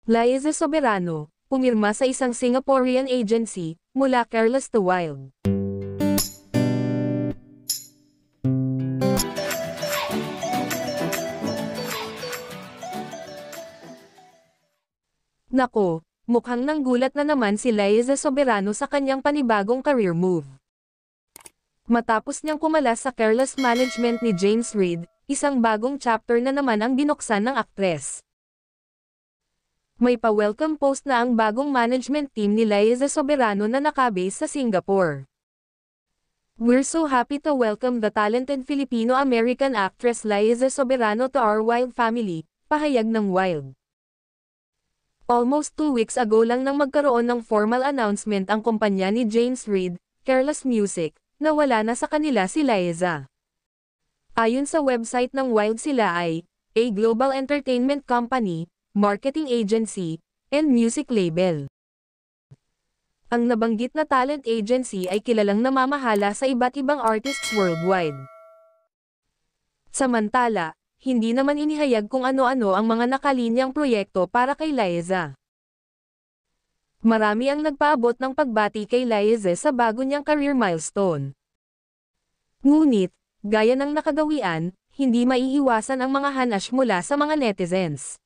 Liza Soberano, pumirma sa isang Singaporean agency, mula Careless to Wild. Nako, mukhang nanggulat na naman si Liza Soberano sa kanyang panibagong career move. Matapos niyang kumalas sa careless management ni James Reid, isang bagong chapter na naman ang binuksan ng aktres. May pa-welcome post na ang bagong management team ni Liza Soberano na nakabase sa Singapore. "We're so happy to welcome the talented Filipino-American actress Liza Soberano to our Wild family," pahayag ng Wild. Almost 2 weeks ago lang nang magkaroon ng formal announcement ang kumpanya ni James Reid, Careless Music, na wala na sa kanila si Liza. Ayon sa website ng Wild, sila ay a global entertainment company, marketing agency, and music label. Ang nabanggit na talent agency ay kilalang namamahala sa iba't ibang artists worldwide. Samantala, hindi naman inihayag kung ano-ano ang mga nakalinyang proyekto para kay Liza. Marami ang nagpaabot ng pagbati kay Liza sa bago niyang career milestone. Ngunit, gaya ng nakagawian, hindi maiiwasan ang mga hanash mula sa mga netizens.